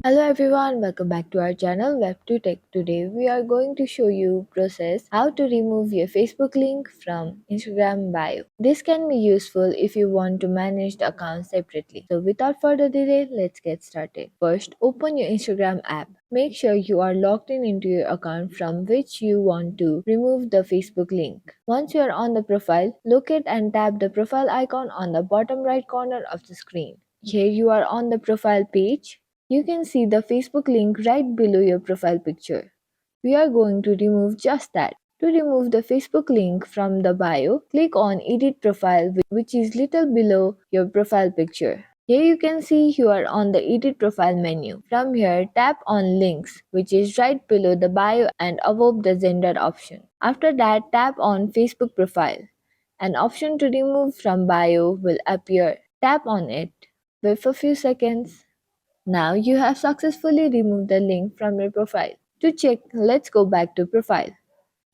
Hello everyone, welcome back to our channel WebToTech. Today we are going to show you process how to remove your Facebook link from Instagram bio. This can be useful if you want to manage the account separately. So without further delay, let's get started. First, open your Instagram app. Make sure you are logged in into your account from which you want to remove the Facebook link. Once you are on the profile, locate and tap the profile icon on the bottom right corner of the screen. Here you are on the profile page. You can see the Facebook link right below your profile picture. We are going to remove just that. To remove the Facebook link from the bio, click on Edit Profile, which is little below your profile picture. Here you can see you are on the Edit Profile menu. From here, tap on Links, which is right below the bio and above the gender option. After that, tap on Facebook Profile. An option to remove from bio will appear. Tap on it. Wait for a few seconds. Now you have successfully removed the link from your profile. To check, let's go back to profile.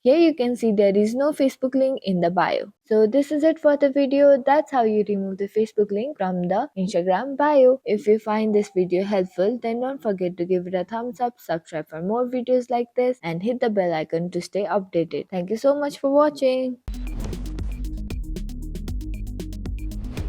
Here you can see there is no Facebook link in the bio. So this is it for the video. That's how you remove the Facebook link from the Instagram bio. If you find this video helpful, then don't forget to give it a thumbs up, subscribe for more videos like this, and hit the bell icon to stay updated. Thank you so much for watching.